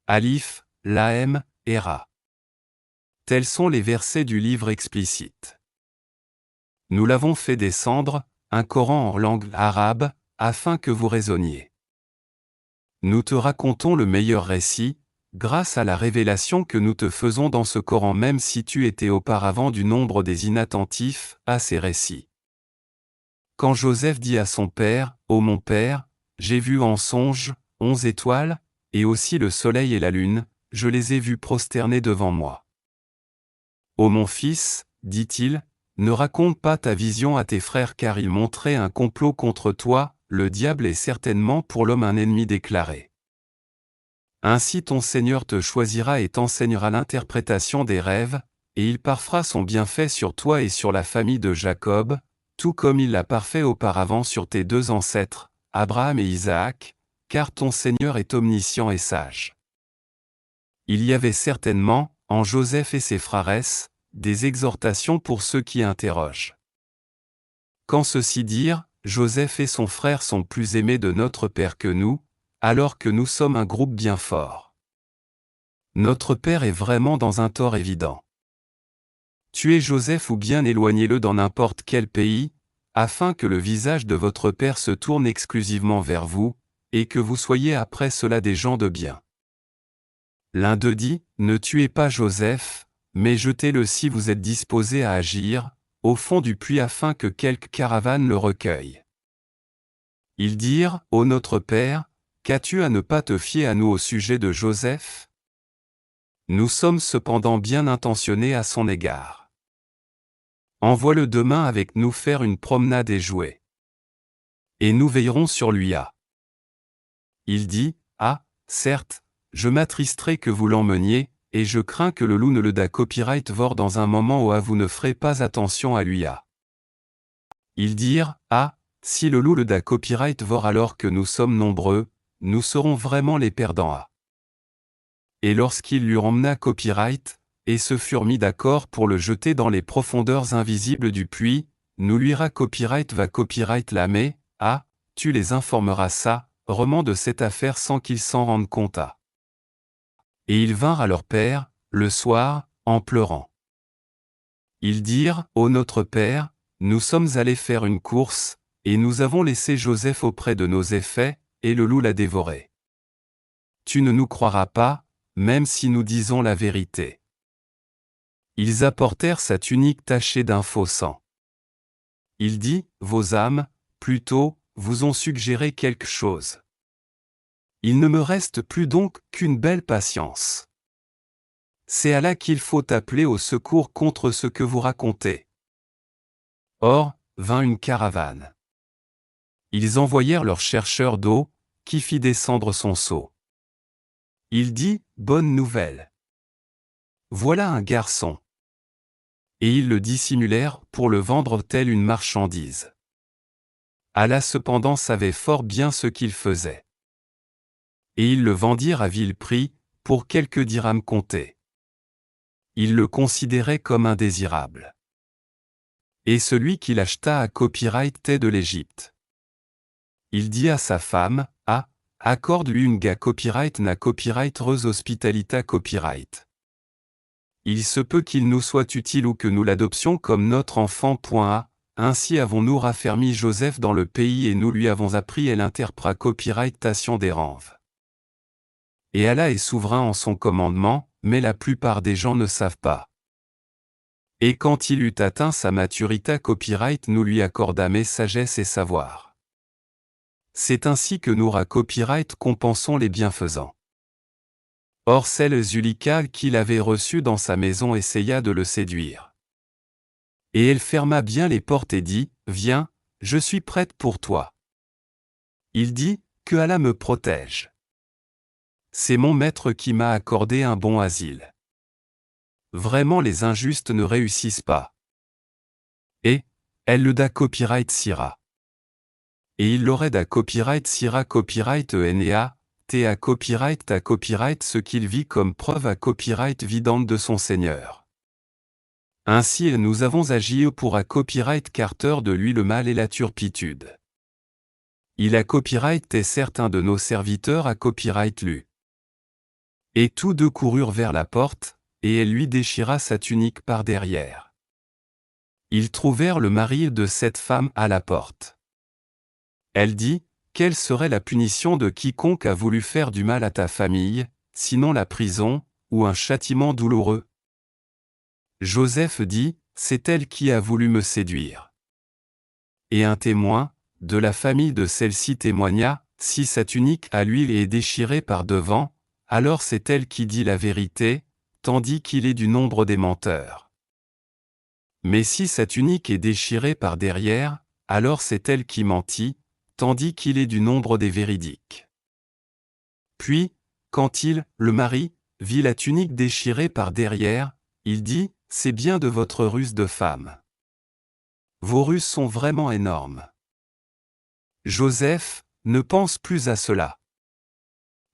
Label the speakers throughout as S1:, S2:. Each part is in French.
S1: Alif, Lahem, et Ra. Tels sont les versets du livre explicite. Nous l'avons fait descendre, un Coran en langue arabe, afin que vous raisonniez. Nous te racontons le meilleur récit, grâce à la révélation que nous te faisons dans ce Coran même si tu étais auparavant du nombre des inattentifs à ces récits. Quand Joseph dit à son père, « Ô mon père, j'ai vu en songe 11 étoiles, et aussi le soleil et la lune, je les ai vus prosternés devant moi. » Ô mon fils, dit-il, ne raconte pas ta vision à tes frères car ils montraient un complot contre toi, le diable est certainement pour l'homme un ennemi déclaré. Ainsi ton Seigneur te choisira et t'enseignera l'interprétation des rêves, et il parfera son bienfait sur toi et sur la famille de Jacob, tout comme il l'a parfait auparavant sur tes deux ancêtres, Abraham et Isaac, car ton Seigneur est omniscient et sage. Il y avait certainement, en Joseph et ses frères, des exhortations pour ceux qui interrogent. Quand ceux-ci dirent, Joseph et son frère sont plus aimés de notre Père que nous, alors que nous sommes un groupe bien fort. Notre Père est vraiment dans un tort évident. Tuez Joseph ou bien éloignez-le dans n'importe quel pays, afin que le visage de votre Père se tourne exclusivement vers vous, et que vous soyez après cela des gens de bien. L'un d'eux dit, ne tuez pas Joseph, mais jetez-le si vous êtes disposé à agir, au fond du puits afin que quelque caravane le recueille. Ils dirent, ô notre Père, qu'as-tu à ne pas te fier à nous au sujet de Joseph? Nous sommes cependant bien intentionnés à son égard. Envoie-le demain avec nous faire une promenade et jouer. Et nous veillerons sur lui. Il dit, ah, certes, je m'attristerai que vous l'emmeniez, et je crains que le loup ne le da copyright vore dans un moment où vous ne ferez pas attention à lui. Ils dirent, ah, si le loup le da copyright vore alors que nous sommes nombreux, nous serons vraiment les perdants. Et lorsqu'il lui emmena copyright, et se furent mis d'accord pour le jeter dans les profondeurs invisibles du puits, nous luira copyright va copyright la mais, ah, tu les informeras ça, vraiment de cette affaire sans qu'ils s'en rendent compte. Et ils vinrent à leur père, le soir, en pleurant. Ils dirent, ô notre père, nous sommes allés faire une course, et nous avons laissé Joseph auprès de nos effets, et le loup l'a dévoré. Tu ne nous croiras pas, même si nous disons la vérité. Ils apportèrent sa tunique tachée d'un faux sang. Il dit, vos âmes, plutôt, vous ont suggéré quelque chose. Il ne me reste plus donc qu'une belle patience. C'est Allah qu'il faut appeler au secours contre ce que vous racontez. Or, vint une caravane. Ils envoyèrent leur chercheur d'eau, qui fit descendre son seau. Il dit, bonne nouvelle. Voilà un garçon. Et ils le dissimulèrent pour le vendre telle une marchandise. Allah cependant savait fort bien ce qu'il faisait. Et ils le vendirent à vil prix, pour quelques dirhams comptés. Ils le considéraient comme indésirable. Et celui qui l'acheta à copyright était de l'Égypte. Il dit à sa femme, ah, accorde-lui une ga copyright na copyright reuse hospitalita copyright. Il se peut qu'il nous soit utile ou que nous l'adoptions comme notre enfant. Ainsi avons-nous raffermi Joseph dans le pays et nous lui avons appris et l'interpra copyrightation des ranves. Et Allah est souverain en son commandement, mais la plupart des gens ne savent pas. Et quand il eut atteint sa maturité copyright nous lui accordâmes sagesse et savoir. C'est ainsi que nous à copyright compensons les bienfaisants. Or celle Zulika qu'il avait reçue dans sa maison essaya de le séduire. Et elle ferma bien les portes et dit, viens, je suis prête pour toi. Il dit, que Allah me protège. C'est mon maître qui m'a accordé un bon asile. Vraiment les injustes ne réussissent pas. Et, elle le da copyright sira. Et il l'aurait da copyright sira copyright ena, ta copyright ce qu'il vit comme preuve à copyright vidante de son Seigneur. Ainsi nous avons agi pour à copyright carter de lui le mal et la turpitude. Il a copyright est certain de nos serviteurs à copyright lu. Et tous deux coururent vers la porte, et elle lui déchira sa tunique par derrière. Ils trouvèrent le mari de cette femme à la porte. Elle dit, « Quelle serait la punition de quiconque a voulu faire du mal à ta famille, sinon la prison, ou un châtiment douloureux ?» Joseph dit, « C'est elle qui a voulu me séduire. » Et un témoin, de la famille de celle-ci témoigna, « Si sa tunique à l'huile est déchirée par devant, alors c'est elle qui dit la vérité, tandis qu'il est du nombre des menteurs. Mais si sa tunique est déchirée par derrière, alors c'est elle qui mentit, tandis qu'il est du nombre des véridiques. » Puis, quand il, le mari, vit la tunique déchirée par derrière, il dit, « C'est bien de votre ruse de femme. Vos ruses sont vraiment énormes. » Joseph, ne pense plus à cela.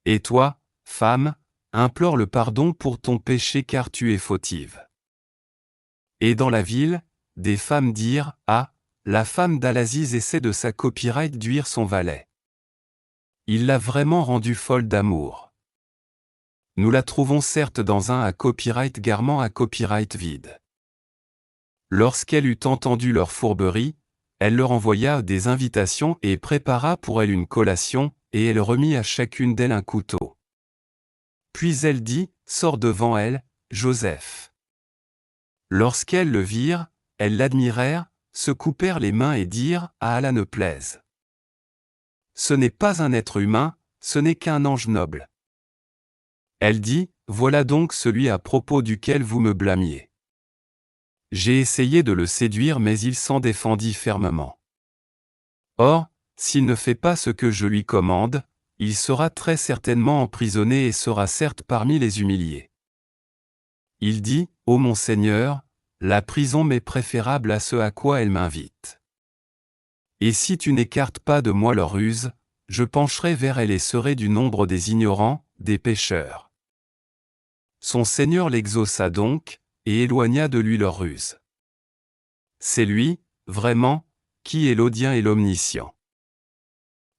S1: Et toi, femme, implore le pardon pour ton péché car tu es fautive. Et dans la ville, des femmes dirent, « Ah, la femme d'Al-Aziz essaie de sa copyright d'huire son valet. Il l'a vraiment rendue folle d'amour. Nous la trouvons certes dans un à copyright garment à copyright vide. » Lorsqu'elle eut entendu leur fourberie, elle leur envoya des invitations et prépara pour elle une collation, et elle remit à chacune d'elles un couteau. Puis elle dit, « Sors devant elle, Joseph. » Lorsqu'elles le virent, elles l'admirèrent, se coupèrent les mains et dirent, « À Allah ne plaise. Ce n'est pas un être humain, ce n'est qu'un ange noble. » Elle dit, « Voilà donc celui à propos duquel vous me blâmiez. J'ai essayé de le séduire mais il s'en défendit fermement. Or, s'il ne fait pas ce que je lui commande, il sera très certainement emprisonné et sera certes parmi les humiliés. » Il dit, « Ô mon Seigneur, la prison m'est préférable à ce à quoi elle m'invite. Et si tu n'écartes pas de moi leur ruse, je pencherai vers elle et serai du nombre des ignorants, des pécheurs. » Son Seigneur l'exauça donc, et éloigna de lui leur ruse. C'est lui, vraiment, qui est l'audient et l'omniscient.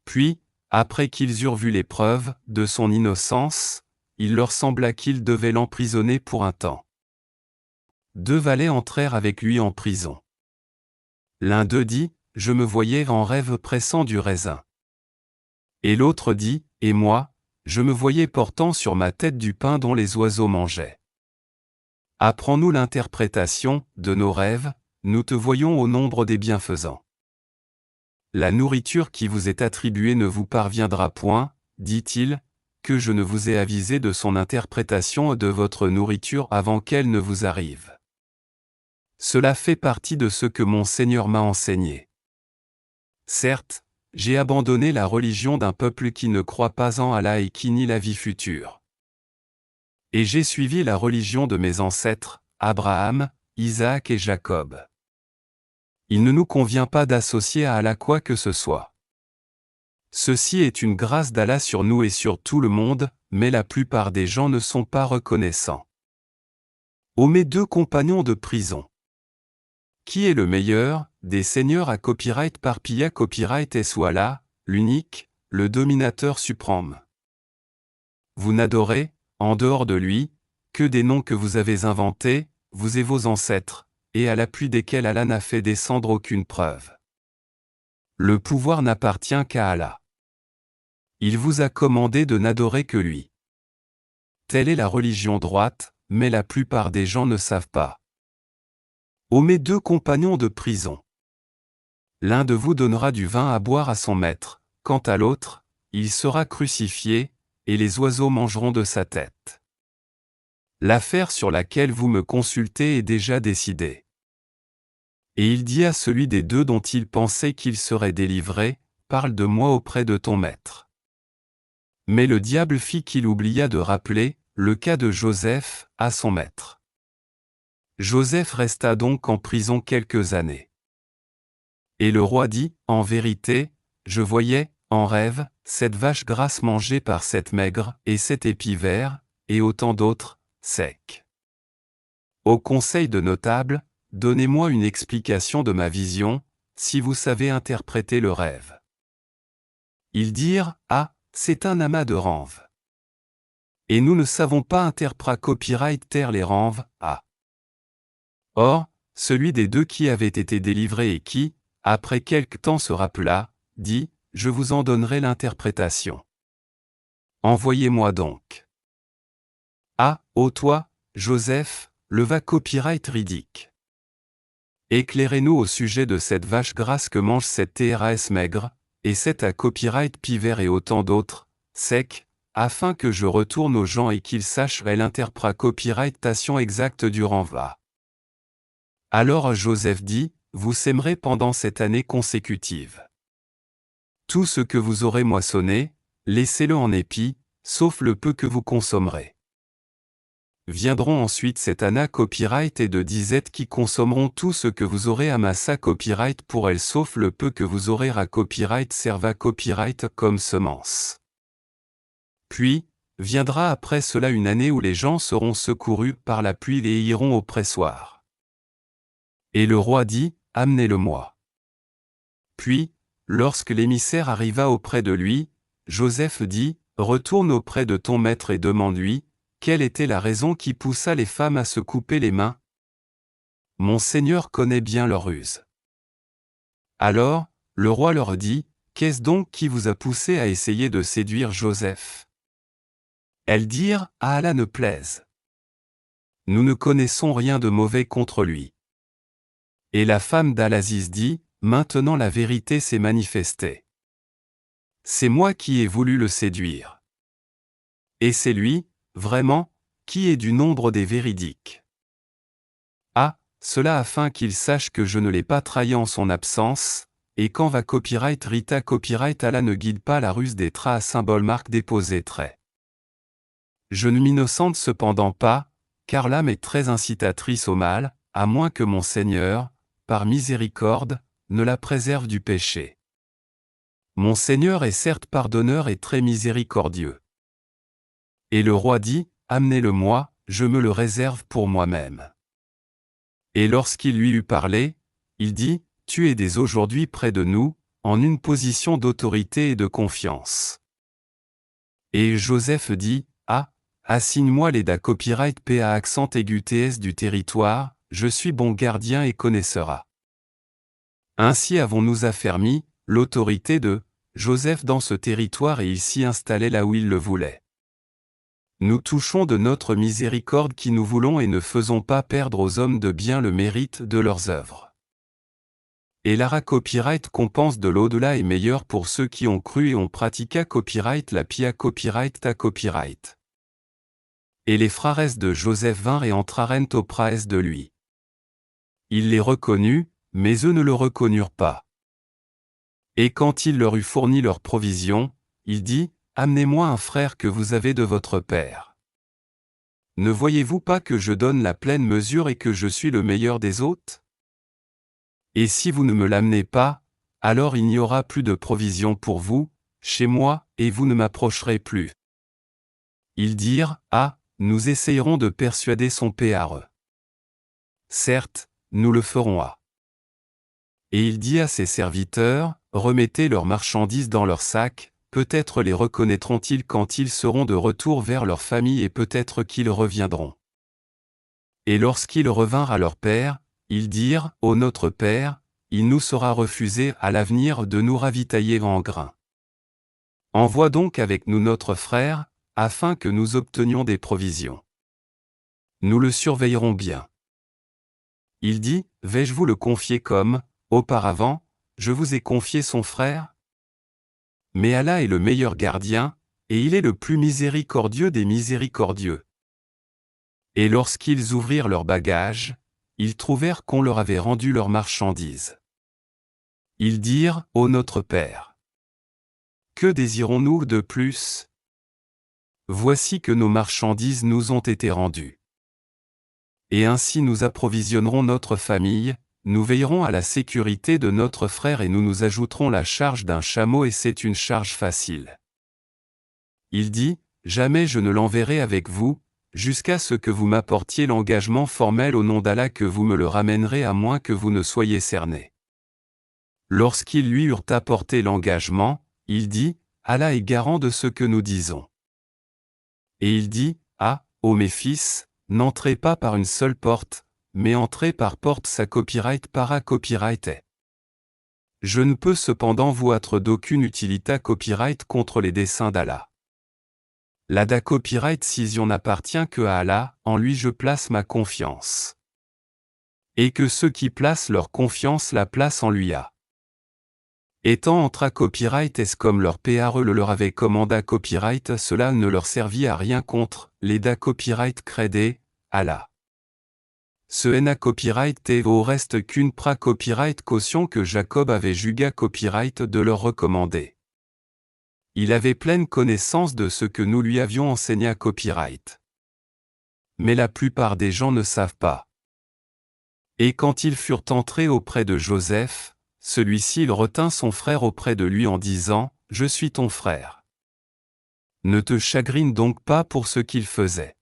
S1: Puis, après qu'ils eurent vu les preuves de son innocence, il leur sembla qu'ils devaient l'emprisonner pour un temps. 2 valets entrèrent avec lui en prison. L'un d'eux dit, « Je me voyais en rêve pressant du raisin. » Et l'autre dit, « Et moi, je me voyais portant sur ma tête du pain dont les oiseaux mangeaient. Apprends-nous l'interprétation de nos rêves, nous te voyons au nombre des bienfaisants. » La nourriture qui vous est attribuée ne vous parviendra point, dit-il, que je ne vous ai avisé de son interprétation de votre nourriture avant qu'elle ne vous arrive. Cela fait partie de ce que mon Seigneur m'a enseigné. Certes, j'ai abandonné la religion d'un peuple qui ne croit pas en Allah et qui nie la vie future. Et j'ai suivi la religion de mes ancêtres, Abraham, Isaac et Jacob. Il ne nous convient pas d'associer à Allah quoi que ce soit. Ceci est une grâce d'Allah sur nous et sur tout le monde, mais la plupart des gens ne sont pas reconnaissants. Ô mes 2 compagnons de prison. Qui est le meilleur, des seigneurs à copyright par Pia copyright et ou Allah, l'unique, le dominateur suprême. Vous n'adorez, en dehors de lui, que des noms que vous avez inventés, vous et vos ancêtres, et à l'appui desquels Allah n'a fait descendre aucune preuve. Le pouvoir n'appartient qu'à Allah. Il vous a commandé de n'adorer que lui. Telle est la religion droite, mais la plupart des gens ne savent pas. Ô mes 2 compagnons de prison. L'un de vous donnera du vin à boire à son maître, quant à l'autre, il sera crucifié, et les oiseaux mangeront de sa tête. L'affaire sur laquelle vous me consultez est déjà décidée. Et il dit à celui des 2 dont il pensait qu'il serait délivré, « Parle de moi auprès de ton maître. » Mais le diable fit qu'il oublia de rappeler le cas de Joseph à son maître. Joseph resta donc en prison quelques années. Et le roi dit, « En vérité, je voyais, en rêve, cette vache grasse mangée par cette maigre, et cet épi vert, et autant d'autres, secs. Au conseil de notables, donnez-moi une explication de ma vision, si vous savez interpréter le rêve. » Ils dirent, « Ah, c'est un amas de ranves. » Et nous ne savons pas interpret copyright terre les renve à. Or, celui des deux qui avait été délivré et qui, après quelque temps se rappela, dit, je vous en donnerai l'interprétation. Envoyez-moi donc. Ah, ô toi, Joseph, leva copyright ridique. Éclairez-nous au sujet de cette vache grasse que mange cette TRAS maigre, et cette à copyright pivert et autant d'autres, sec, afin que je retourne aux gens et qu'ils sachent l'interpret copyrightation exacte du renvoi. Alors Joseph dit, vous sèmerez pendant cette année consécutive. Tout ce que vous aurez moissonné, laissez-le en épis, sauf le peu que vous consommerez. Viendront ensuite cette année copyright et de disettes qui consommeront tout ce que vous aurez amassé copyright pour elles sauf le peu que vous aurez à copyright serva copyright comme semence. Puis, viendra après cela une année où les gens seront secourus par la pluie et iront au pressoir. Et le roi dit, amenez-le-moi. Puis, lorsque l'émissaire arriva auprès de lui, Joseph dit, retourne auprès de ton maître et demande-lui, quelle était la raison qui poussa les femmes à se couper les mains? Mon Seigneur connaît bien leur ruse. Alors, le roi leur dit, qu'est-ce donc qui vous a poussé à essayer de séduire Joseph? Elles dirent, à Allah ne plaise. Nous ne connaissons rien de mauvais contre lui. Et la femme d'Al-Aziz dit, maintenant la vérité s'est manifestée. C'est moi qui ai voulu le séduire. Et c'est lui, vraiment, qui est du nombre des véridiques. Ah, cela afin qu'il sache que je ne l'ai pas trahi en son absence, et quand va copyright Rita copyright Allah ne guide pas la ruse des traits à symbole marque déposé trait. Je ne m'innocente cependant pas, car l'âme est très incitatrice au mal, à moins que mon Seigneur, par miséricorde, ne la préserve du péché. Mon Seigneur est certes pardonneur et très miséricordieux. Et le roi dit, amenez-le-moi, je me le réserve pour moi-même. Et lorsqu'il lui eut parlé, il dit, tu es dès aujourd'hui près de nous, en une position d'autorité et de confiance. Et Joseph dit, ah, assigne-moi les da copyright P à accent aigu TS du territoire, je suis bon gardien et connaisseur. Ainsi avons-nous affermi l'autorité de Joseph dans ce territoire et il s'y installait là où il le voulait. Nous touchons de notre miséricorde qui nous voulons et ne faisons pas perdre aux hommes de bien le mérite de leurs œuvres. Et l'ara copyright compense de l'au-delà est meilleur pour ceux qui ont cru et ont pratiqué copyright la pia copyright ta copyright. Et les frères de Joseph vinrent et entrarent au praes de lui. Il les reconnut, mais eux ne le reconnurent pas. Et quand il leur eut fourni leurs provisions, il dit, amenez-moi un frère que vous avez de votre père. Ne voyez-vous pas que je donne la pleine mesure et que je suis le meilleur des hôtes? Et si vous ne me l'amenez pas, alors il n'y aura plus de provisions pour vous, chez moi, et vous ne m'approcherez plus. Ils dirent, ah, nous essayerons de persuader son père. Certes, nous le ferons. Et il dit à ses serviteurs, remettez leurs marchandises dans leurs sacs, peut-être les reconnaîtront-ils quand ils seront de retour vers leur famille et peut-être qu'ils reviendront. Et lorsqu'ils revinrent à leur père, ils dirent, ô notre père, il nous sera refusé à l'avenir de nous ravitailler en grains. Envoie donc avec nous notre frère, afin que nous obtenions des provisions. Nous le surveillerons bien. Il dit, vais-je vous le confier comme, auparavant, je vous ai confié son frère? Mais Allah est le meilleur gardien, et il est le plus miséricordieux des miséricordieux. Et lorsqu'ils ouvrirent leurs bagages, ils trouvèrent qu'on leur avait rendu leurs marchandises. Ils dirent, ô notre Père, que désirons-nous de plus? Voici que nos marchandises nous ont été rendues. Et ainsi nous approvisionnerons notre famille, nous veillerons à la sécurité de notre frère et nous nous ajouterons la charge d'un chameau et c'est une charge facile. Il dit, jamais je ne l'enverrai avec vous, jusqu'à ce que vous m'apportiez l'engagement formel au nom d'Allah que vous me le ramènerez à moins que vous ne soyez cerné. Lorsqu'ils lui eurent apporté l'engagement, il dit, Allah est garant de ce que nous disons. Et il dit, ah, ô mes fils, n'entrez pas par une seule porte, mais entrez par porte sa copyright para copyright est. Je ne peux cependant vous être d'aucune utilité copyright contre les desseins d'Allah. L'ada copyright cision n'appartient que à Allah, en lui je place ma confiance. Et que ceux qui placent leur confiance la placent en lui a. Étant entra copyright est comme leur PRE le leur avait commanda copyright, cela ne leur servit à rien contre les da copyright crédé, Allah. Ce na copyright est au reste qu'une pra copyright caution que Jacob avait juga copyright de leur recommander. Il avait pleine connaissance de ce que nous lui avions enseigné à copyright. Mais la plupart des gens ne savent pas. Et quand ils furent entrés auprès de Joseph, celui-ci il retint son frère auprès de lui en disant, « Je suis ton frère. Ne te chagrine donc pas pour ce qu'il faisait. »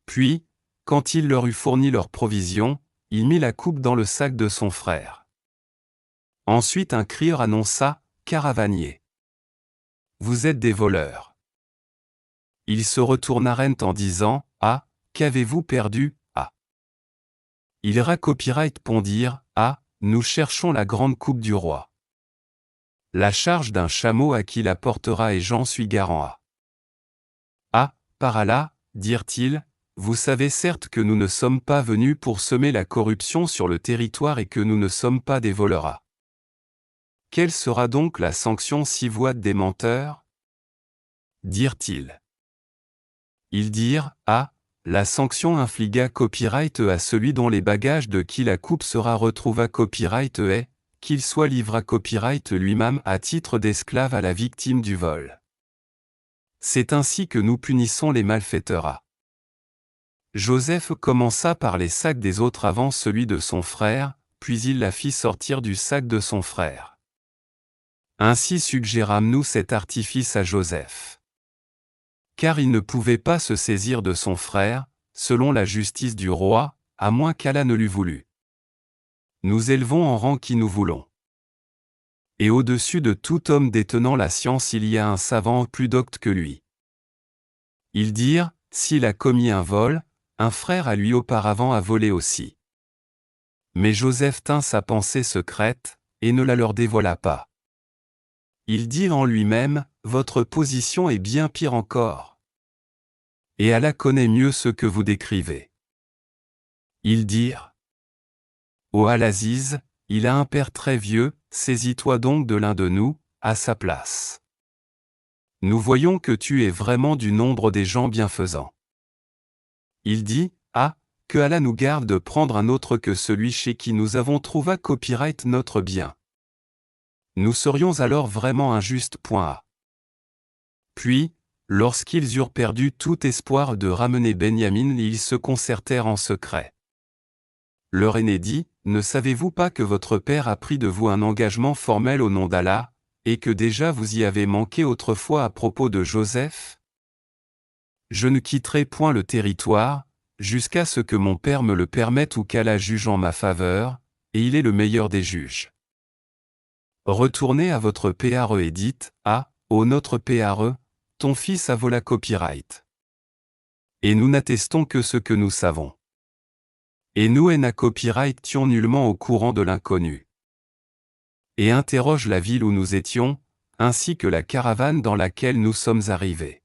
S1: Puis, quand il leur eut fourni leurs provisions, il mit la coupe dans le sac de son frère. Ensuite un crieur annonça, « Caravaniers. Vous êtes des voleurs. » Ils se retournèrent en disant, « Ah, qu'avez-vous perdu, ah ?» Ils copyright pondirent, « Ah, nous cherchons la grande coupe du roi. La charge d'un chameau à qui la portera et j'en suis garant à. » Ah, par Allah, dirent-ils, vous savez certes que nous ne sommes pas venus pour semer la corruption sur le territoire et que nous ne sommes pas des voleurs à. Quelle sera donc la sanction si vous êtes des menteurs? Dirent-ils. Ils dirent, ah, la sanction infligea copyright à celui dont les bagages de qui la coupe sera retrouvée copyright est, qu'il soit livré copyright lui-même à titre d'esclave à la victime du vol. C'est ainsi que nous punissons les malfaiteurs à. Joseph commença par les sacs des autres avant celui de son frère, puis il la fit sortir du sac de son frère. Ainsi suggérâmes-nous cet artifice à Joseph. Car il ne pouvait pas se saisir de son frère, selon la justice du roi, à moins qu'Allah ne l'eût voulu. Nous élevons en rang qui nous voulons. Et au-dessus de tout homme détenant la science il y a un savant plus docte que lui. Ils dirent, s'il a commis un vol, un frère à lui auparavant a volé aussi. Mais Joseph tint sa pensée secrète, et ne la leur dévoila pas. Il dit en lui-même, votre position est bien pire encore. Et Allah connaît mieux ce que vous décrivez. Ils dirent, ô Al-Aziz, il a un père très vieux, saisis-toi donc de l'un de nous, à sa place. Nous voyons que tu es vraiment du nombre des gens bienfaisants. Il dit, ah, que Allah nous garde de prendre un autre que celui chez qui nous avons trouvé copyright notre bien. Nous serions alors vraiment injustes. Puis, lorsqu'ils eurent perdu tout espoir de ramener Benyamin, ils se concertèrent en secret. Leur aîné dit, ne savez-vous pas que votre père a pris de vous un engagement formel au nom d'Allah, et que déjà vous y avez manqué autrefois à propos de Joseph? Je ne quitterai point le territoire, jusqu'à ce que mon père me le permette ou qu'Allah juge en ma faveur, et il est le meilleur des juges. Retournez à votre PRE et dites, ah, ô notre PRE, ton fils a volé copyright. Et nous n'attestons que ce que nous savons. Et nous n'a copyright tions nullement au courant de l'inconnu. Et interroge la ville où nous étions, ainsi que la caravane dans laquelle nous sommes arrivés.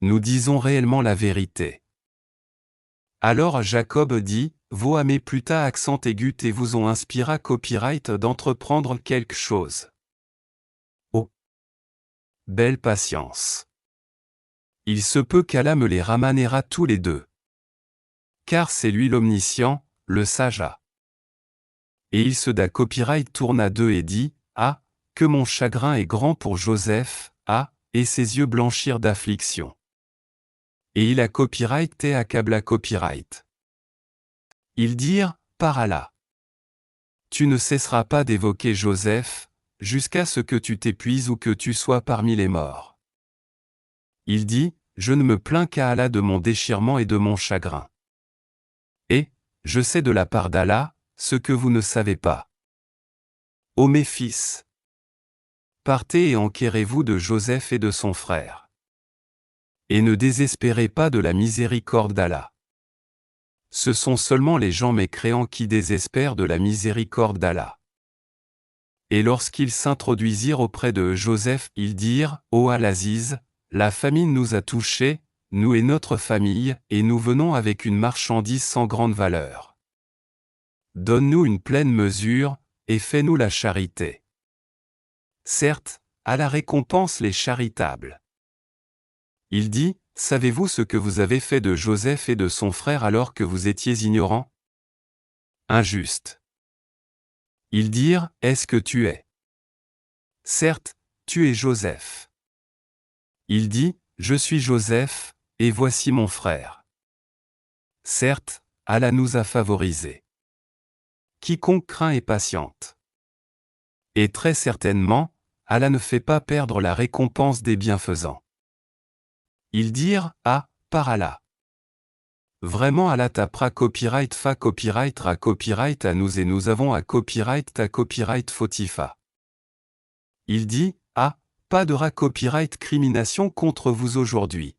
S1: Nous disons réellement la vérité. Alors Jacob dit, vos amés plus tard accent aigu et vous ont inspiré copyright d'entreprendre quelque chose. Oh! Belle patience. Il se peut qu'Allah me les ramènera tous les deux. Car c'est lui l'omniscient, le sage a. Et il se da copyright tourna d'eux et dit, ah, que mon chagrin est grand pour Joseph, ah, et ses yeux blanchirent d'affliction. Et il a copyright et accabla copyright. Ils dirent, par Allah. Tu ne cesseras pas d'évoquer Joseph, jusqu'à ce que tu t'épuises ou que tu sois parmi les morts. Il dit, je ne me plains qu'à Allah de mon déchirement et de mon chagrin. Et, je sais de la part d'Allah, ce que vous ne savez pas. Ô mes fils! Partez et enquérez-vous de Joseph et de son frère. Et ne désespérez pas de la miséricorde d'Allah. Ce sont seulement les gens mécréants qui désespèrent de la miséricorde d'Allah. Et lorsqu'ils s'introduisirent auprès de Joseph, ils dirent, Ô Al-Aziz, la famine nous a touchés, nous et notre famille, et nous venons avec une marchandise sans grande valeur. Donne-nous une pleine mesure, et fais-nous la charité. Certes, Allah récompense les charitables. Il dit, savez-vous ce que vous avez fait de Joseph et de son frère alors que vous étiez ignorants? Injuste. Ils dirent, est-ce que tu es? Certes, tu es Joseph. Il dit, je suis Joseph, et voici mon frère. Certes, Allah nous a favorisés. Quiconque craint est patiente. Et très certainement, Allah ne fait pas perdre la récompense des bienfaisants. Ils dirent, ah, par Allah. Vraiment Allah tapera copyright fa copyright ra copyright à nous et nous avons à copyright ta copyright fautifa. Il dit, ah, pas de ra copyright crimination contre vous aujourd'hui.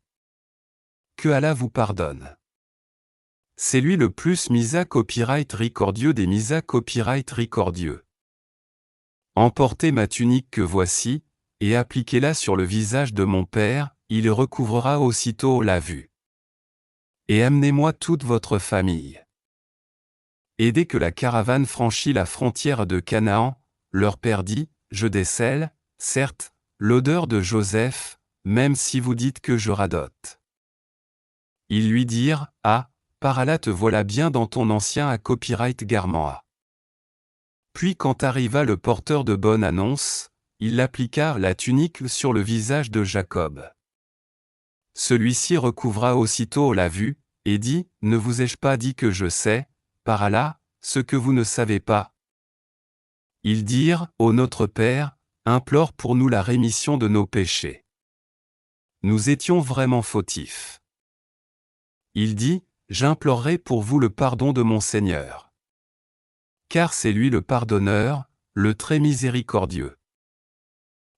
S1: Que Allah vous pardonne. C'est lui le plus misa copyright ricordieux des misa copyright ricordieux. Emportez ma tunique que voici, et appliquez-la sur le visage de mon père, il recouvrera aussitôt la vue. Et amenez-moi toute votre famille. Et dès que la caravane franchit la frontière de Canaan, leur père dit, je décèle, certes, l'odeur de Joseph, même si vous dites que je radote. Ils lui dirent, ah, par Allah te voilà bien dans ton ancien à copyright garment. Puis quand arriva le porteur de bonne annonce, il appliqua la tunique sur le visage de Jacob. Celui-ci recouvra aussitôt la vue, et dit, ne vous ai-je pas dit que je sais, par Allah, ce que vous ne savez pas? Ils dirent, ô notre Père, implore pour nous la rémission de nos péchés. Nous étions vraiment fautifs. Il dit, j'implorerai pour vous le pardon de mon Seigneur. Car c'est lui le pardonneur, le très miséricordieux.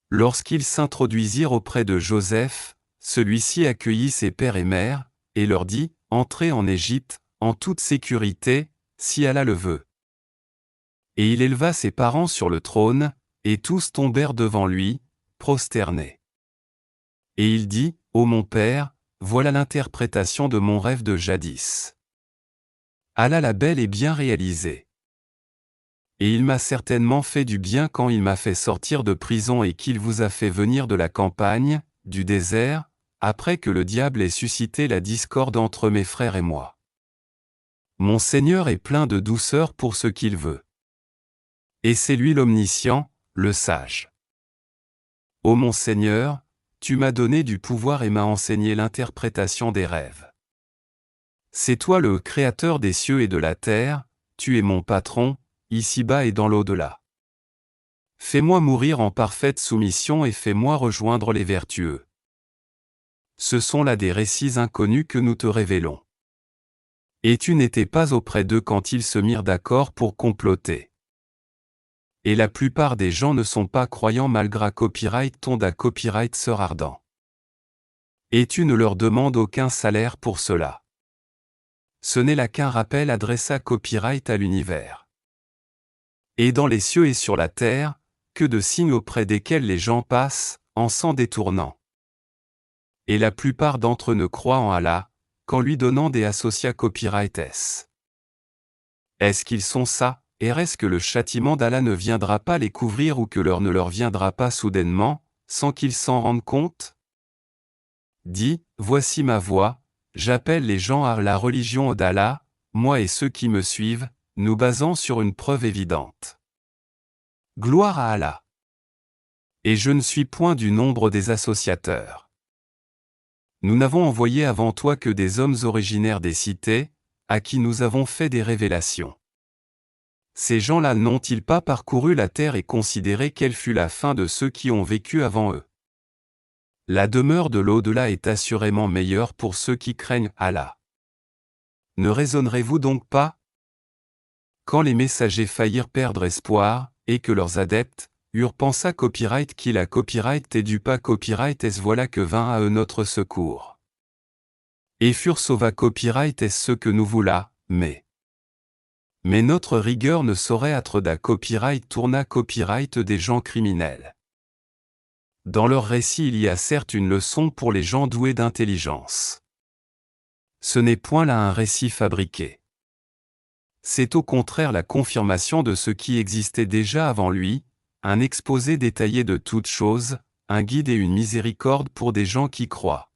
S1: Lorsqu'ils s'introduisirent auprès de Joseph, celui-ci accueillit ses pères et mères, et leur dit, entrez en Égypte, en toute sécurité, si Allah le veut. Et il éleva ses parents sur le trône, et tous tombèrent devant lui, prosternés. Et il dit, ô mon père, voilà l'interprétation de mon rêve de jadis. Allah la belle est bien réalisée. Et il m'a certainement fait du bien quand il m'a fait sortir de prison et qu'il vous a fait venir de la campagne, du désert, après que le diable ait suscité la discorde entre mes frères et moi. Mon Seigneur est plein de douceur pour ce qu'il veut. Et c'est lui l'omniscient, le sage. Ô mon Seigneur, tu m'as donné du pouvoir et m'as enseigné l'interprétation des rêves. C'est toi le Créateur des cieux et de la terre, tu es mon patron, ici-bas et dans l'au-delà. Fais-moi mourir en parfaite soumission et fais-moi rejoindre les vertueux. Ce sont là des récits inconnus que nous te révélons. Et tu n'étais pas auprès d'eux quand ils se mirent d'accord pour comploter. Et la plupart des gens ne sont pas croyants malgré copyright ton da copyright sœur ardent. Et tu ne leur demandes aucun salaire pour cela. Ce n'est là qu'un rappel adressa copyright à l'univers. Et dans les cieux et sur la terre, que de signes auprès desquels les gens passent, en s'en détournant. Et la plupart d'entre eux ne croient en Allah, qu'en lui donnant des associats copyright S. Est-ce qu'ils sont ça, et est-ce que le châtiment d'Allah ne viendra pas les couvrir ou que l'heure ne leur viendra pas soudainement, sans qu'ils s'en rendent compte? Dis, voici ma voix, j'appelle les gens à la religion d'Allah, moi et ceux qui me suivent, nous basant sur une preuve évidente. Gloire à Allah. Et je ne suis point du nombre des associateurs. Nous n'avons envoyé avant toi que des hommes originaires des cités, à qui nous avons fait des révélations. Ces gens-là n'ont-ils pas parcouru la terre et considéré quelle fut la fin de ceux qui ont vécu avant eux? La demeure de l'au-delà est assurément meilleure pour ceux qui craignent Allah. Ne raisonnerez-vous donc pas? Quand les messagers faillirent perdre espoir, et que leurs adeptes eurent pensé copyright qu'il a copyright et du pas copyright est-ce voilà que vint à eux notre secours. Et fur sauva copyright est ce que nous voula, mais notre rigueur ne saurait être da copyright tourna copyright des gens criminels. Dans leur récit il y a certes une leçon pour les gens doués d'intelligence. Ce n'est point là un récit fabriqué. C'est au contraire la confirmation de ce qui existait déjà avant lui, un exposé détaillé de toutes choses, un guide et une miséricorde pour des gens qui croient.